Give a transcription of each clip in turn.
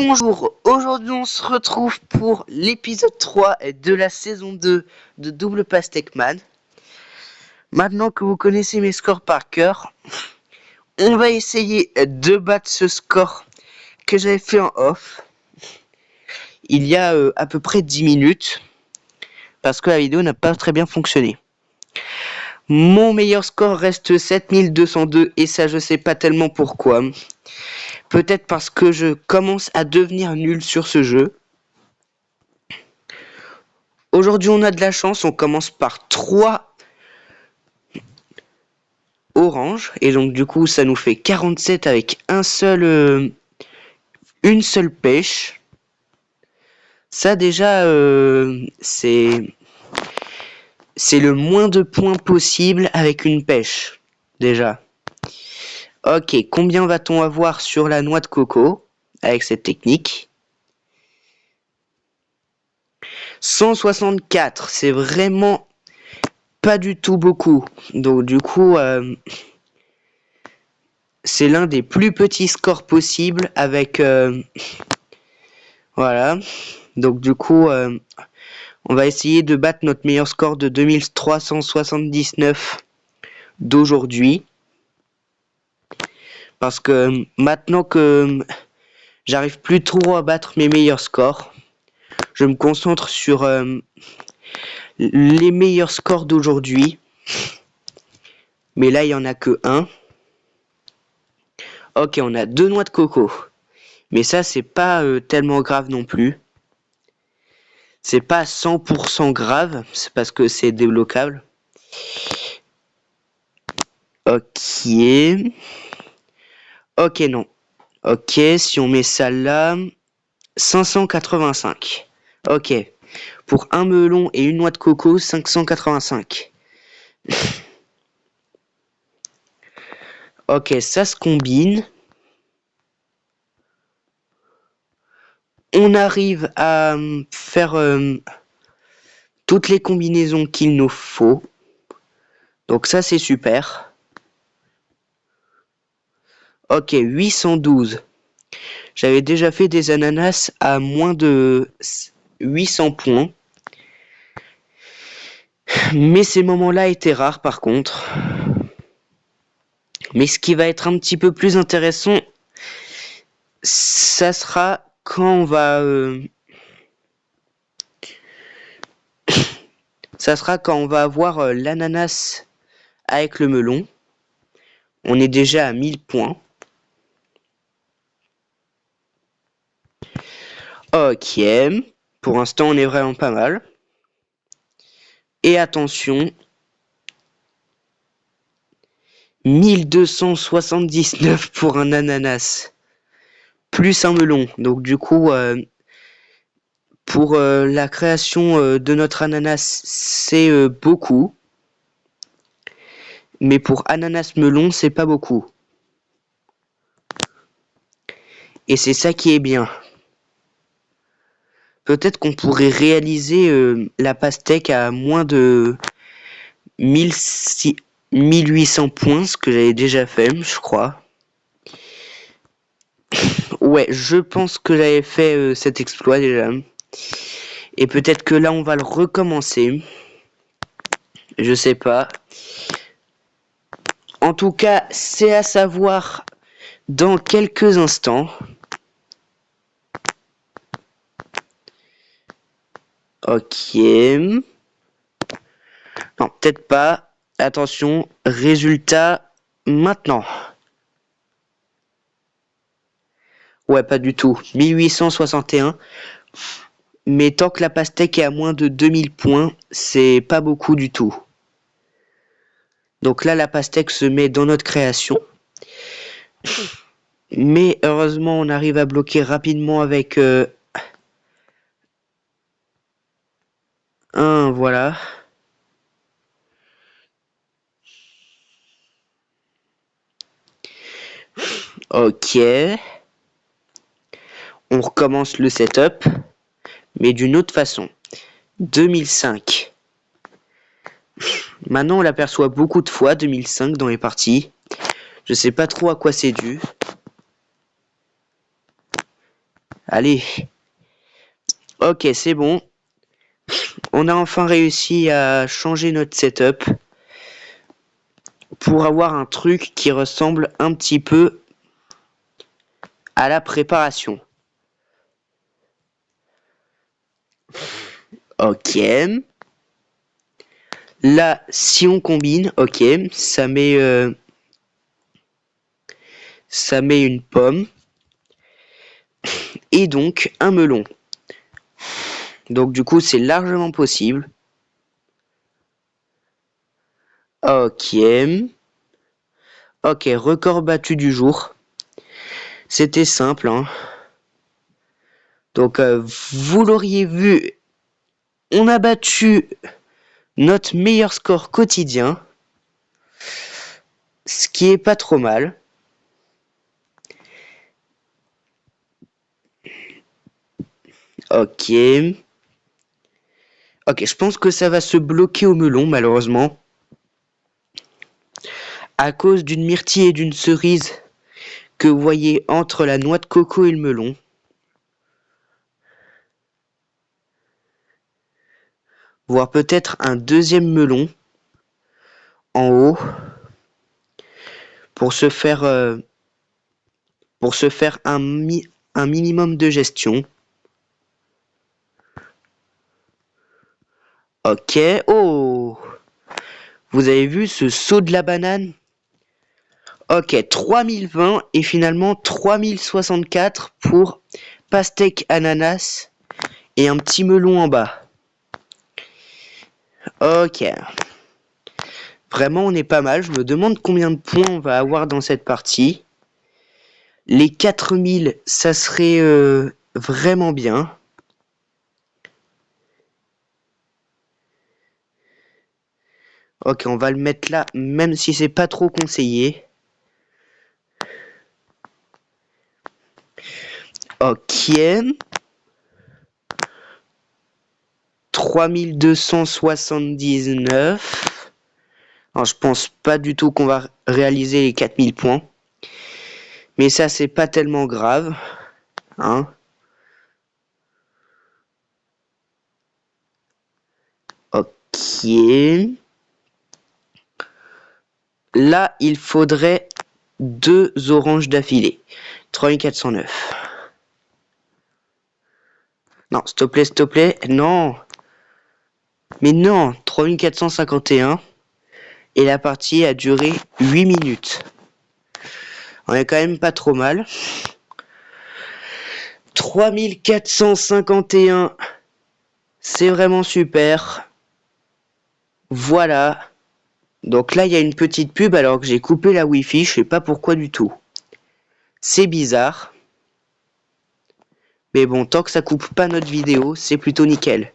Bonjour, aujourd'hui on se retrouve pour l'épisode 3 de la saison 2 de Double Pastèque Man. Maintenant que vous connaissez mes scores par cœur, on va essayer de battre ce score que j'avais fait en off il y a à peu près 10 minutes parce que la vidéo n'a pas très bien fonctionné. Mon meilleur score reste 7202 et ça je sais pas tellement pourquoi. Peut-être parce que je commence à devenir nul sur ce jeu. Aujourd'hui on a de la chance, on commence par 3 orange et donc du coup ça nous fait 47 avec une seule pêche. Ça déjà c'est le moins de points possible avec une pêche déjà. Ok, combien va-t-on avoir sur la noix de coco avec cette technique? 164, c'est vraiment pas du tout beaucoup. Donc du coup c'est l'un des plus petits scores possibles avec voilà. Donc du coup on va essayer de battre notre meilleur score de 2379 d'aujourd'hui. Parce que maintenant que j'arrive plus trop à battre mes meilleurs scores, je me concentre sur les meilleurs scores d'aujourd'hui. Mais là, il n'y en a que un. Ok, on a 2 noix de coco. Mais ça, c'est pas tellement grave non plus. C'est pas 100% grave, c'est parce que c'est débloquable. Ok. Ok, non. Ok, si on met ça là... 585. Ok. Pour un melon et une noix de coco, 585. Ok, ça se combine. On arrive à faire toutes les combinaisons qu'il nous faut. Donc ça, c'est super. Ok, 812. J'avais déjà fait des ananas à moins de 800 points. Mais ces moments-là étaient rares par contre. Mais ce qui va être un petit peu plus intéressant, ça sera quand on va... ça sera quand on va avoir l'ananas avec le melon. On est déjà à 1000 points. Ok. Pour l'instant, on est vraiment pas mal. Et attention. 1279 pour un ananas. Plus un melon. Donc du coup, pour la création de notre ananas, c'est beaucoup. Mais pour ananas melon, c'est pas beaucoup. Et c'est ça qui est bien. Peut-être qu'on pourrait réaliser la pastèque à moins de 1800 points, ce que j'avais déjà fait, je crois. Ouais, je pense que j'avais fait cet exploit déjà. Et peut-être que là, on va le recommencer. Je sais pas. En tout cas, c'est à savoir dans quelques instants. Ok. Non, peut-être pas. Attention, résultat maintenant. Ouais, pas du tout. 1861. Mais tant que la pastèque est à moins de 2000 points, c'est pas beaucoup du tout. Donc là, la pastèque se met dans notre création. Mais heureusement, on arrive à bloquer rapidement avec un, voilà. Ok. On recommence le setup, mais d'une autre façon. 2005. Maintenant, on l'aperçoit beaucoup de fois, 2005, dans les parties. Je sais pas trop à quoi c'est dû. Allez. Ok, c'est bon. On a enfin réussi à changer notre setup pour avoir un truc qui ressemble un petit peu à la préparation. Ok. Là, si on combine, ok, ça met une pomme et donc un melon. Donc du coup, c'est largement possible. Ok. Ok, record battu du jour. C'était simple, hein. Donc, vous l'auriez vu, on a battu notre meilleur score quotidien. Ce qui est pas trop mal. Ok. Ok, je pense que ça va se bloquer au melon, malheureusement. À cause d'une myrtille et d'une cerise que vous voyez entre la noix de coco et le melon. Voire peut-être un deuxième melon en haut pour se faire un minimum de gestion. Ok. Oh, vous avez vu ce saut de la banane? Ok, 3020 et finalement 3064 pour pastèque ananas et un petit melon en bas. Ok. Vraiment, on est pas mal. Je me demande combien de points on va avoir dans cette partie. Les 4000, ça serait vraiment bien. Ok, on va le mettre là, même si c'est pas trop conseillé. Ok. 3279. Alors, je pense pas du tout qu'on va réaliser les 4000 points. Mais ça, c'est pas tellement grave. Hein. Ok. Là, il faudrait 2 oranges d'affilée. 3409. Non, s'il te plaît, non. Mais non, 3451. Et la partie a duré 8 minutes. On est quand même pas trop mal. 3451. C'est vraiment super. Voilà. Donc là, il y a une petite pub alors que j'ai coupé la Wi-Fi. Je sais pas pourquoi du tout. C'est bizarre. Mais bon, tant que ça coupe pas notre vidéo, c'est plutôt nickel.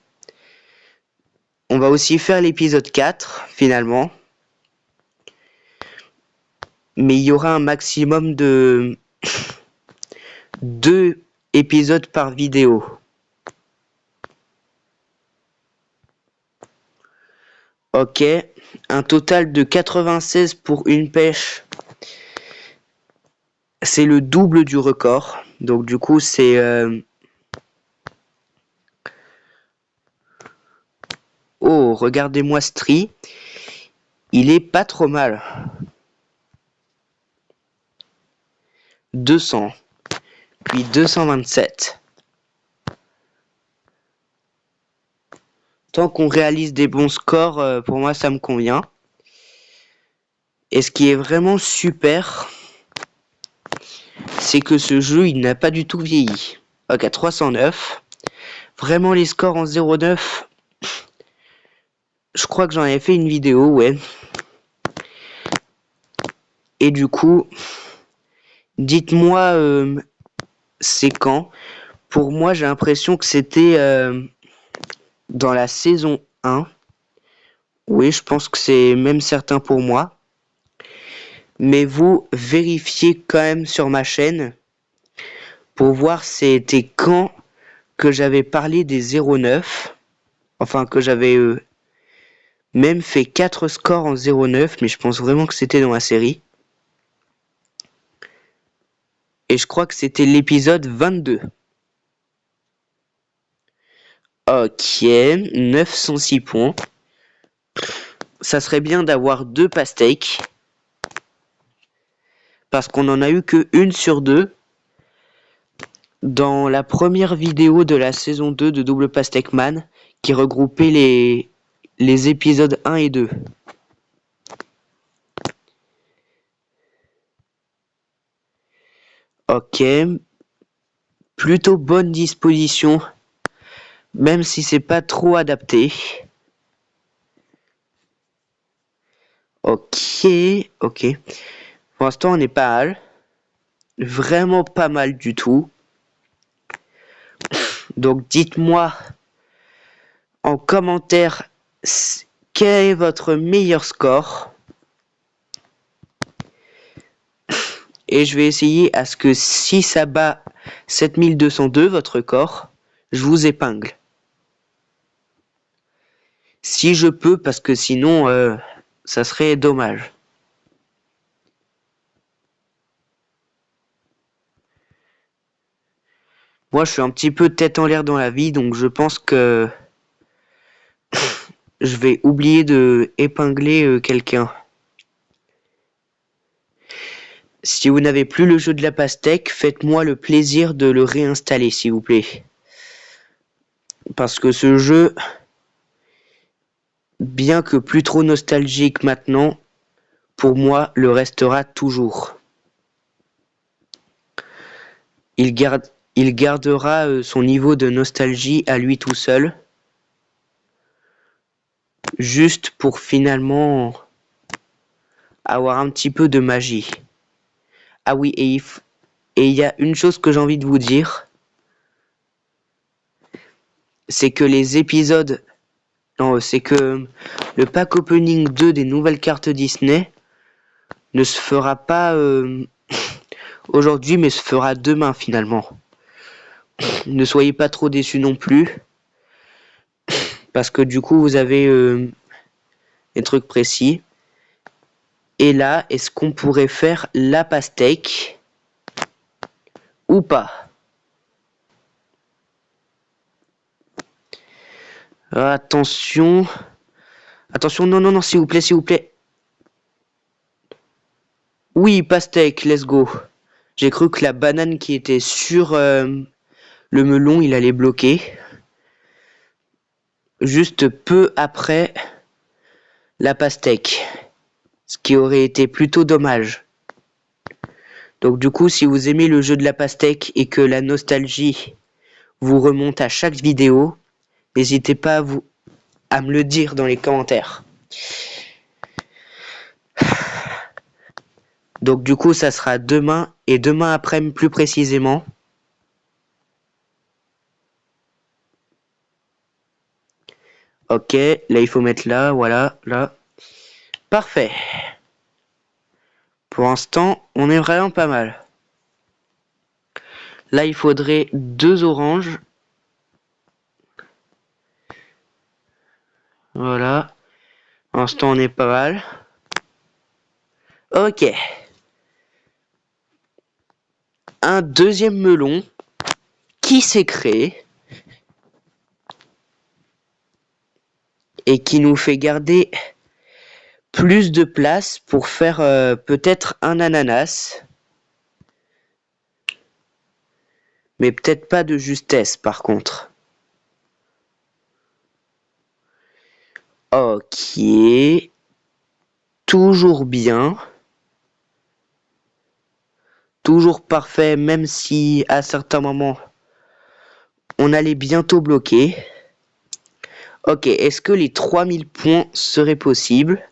On va aussi faire l'épisode 4, finalement. Mais il y aura un maximum de 2 épisodes par vidéo. Ok, un total de 96 pour une pêche. C'est le double du record. Donc du coup, c'est... Oh, regardez-moi ce tri. Il est pas trop mal. 200. Puis 227. Tant qu'on réalise des bons scores, pour moi, ça me convient. Et ce qui est vraiment super, c'est que ce jeu, il n'a pas du tout vieilli. Ok, 309. Vraiment, les scores en 0,9. Je crois que j'en avais fait une vidéo, ouais. Et du coup, dites-moi, c'est quand? Pour moi, j'ai l'impression que c'était dans la saison 1. Oui, je pense que c'est même certain pour moi. Mais vous vérifiez quand même sur ma chaîne pour voir c'était quand que j'avais parlé des 0,9. Enfin, que j'avais même fait 4 scores en 0,9, mais je pense vraiment que c'était dans la série. Et je crois que c'était l'épisode 22. Ok, 906 points. Ça serait bien d'avoir 2 pastèques. Parce qu'on en a eu que 1 sur 2. Dans la première vidéo de la saison 2 de Double Pastèque Man, qui regroupait les épisodes 1 et 2. Ok. Plutôt bonne disposition. Même si c'est pas trop adapté. Ok. Pour l'instant, on est pas mal. Vraiment pas mal du tout. Donc, dites-moi en commentaire quel est votre meilleur score. Et je vais essayer à ce que si ça bat 7202, votre record, je vous épingle. Si je peux, parce que sinon, ça serait dommage. Moi, je suis un petit peu tête en l'air dans la vie, donc je pense que je vais oublier de épingler quelqu'un. Si vous n'avez plus le jeu de la pastèque, faites-moi le plaisir de le réinstaller, s'il vous plaît. Parce que ce jeu, bien que plus trop nostalgique maintenant, pour moi, le restera toujours. Il gardera son niveau de nostalgie à lui tout seul. Juste pour finalement avoir un petit peu de magie. Ah oui, et il y a une chose que j'ai envie de vous dire. C'est que les épisodes... Non, c'est que le pack opening 2 des nouvelles cartes Disney ne se fera pas aujourd'hui, mais se fera demain finalement. Ne soyez pas trop déçus non plus. Parce que du coup, vous avez des trucs précis. Et là, est-ce qu'on pourrait faire la pastèque ou pas? Attention. Attention, non, s'il vous plaît. Oui, pastèque, let's go. J'ai cru que la banane qui était sur le melon, il allait bloquer. Juste peu après la pastèque. Ce qui aurait été plutôt dommage. Donc du coup, si vous aimez le jeu de la pastèque et que la nostalgie vous remonte à chaque vidéo, n'hésitez pas à me le dire dans les commentaires. Donc du coup, ça sera demain et demain après plus précisément. Ok, là il faut mettre là, voilà, là. Parfait. Pour l'instant, on est vraiment pas mal. Là, il faudrait 2 oranges. Voilà. Pour l'instant, on est pas mal. Ok. Un deuxième melon qui s'est créé. Et qui nous fait garder plus de place pour faire peut-être un ananas. Mais peut-être pas de justesse par contre. Ok. Toujours bien. Toujours parfait, même si à certains moments, on allait bientôt bloquer. Ok, est-ce que les 3000 points seraient possibles?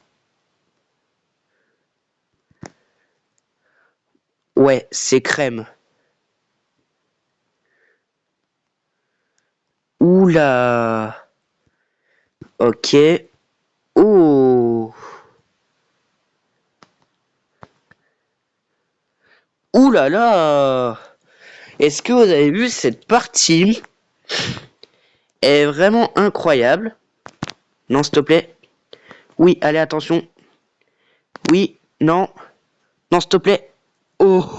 Ouais, c'est crème. Oula. Ok. Oh. Oula là. Est-ce que vous avez vu cette partie? Elle est vraiment incroyable. Non, s'il te plaît. Oui, allez, attention. Oui, non. Non, s'il te plaît. Oh.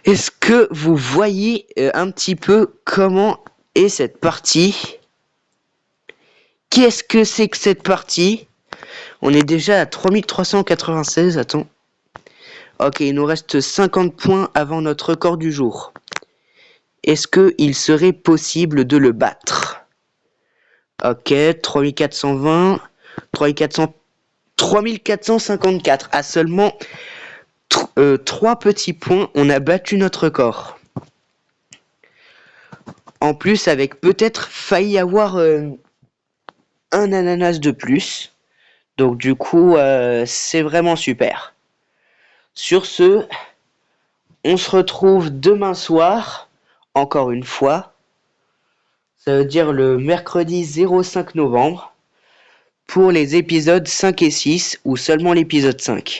Est-ce que vous voyez un petit peu comment Et cette partie... Qu'est-ce que c'est que cette partie? On est déjà à 3396, attends. Ok, il nous reste 50 points avant notre record du jour. Est-ce qu'il serait possible de le battre? Ok, 3420, 3400, 3454. À seulement 3 petits points, on a battu notre record. En plus, avec peut-être failli avoir un ananas de plus. Donc du coup, c'est vraiment super. Sur ce, on se retrouve demain soir, encore une fois. Ça veut dire le mercredi 05 novembre, pour les épisodes 5 et 6, ou seulement l'épisode 5.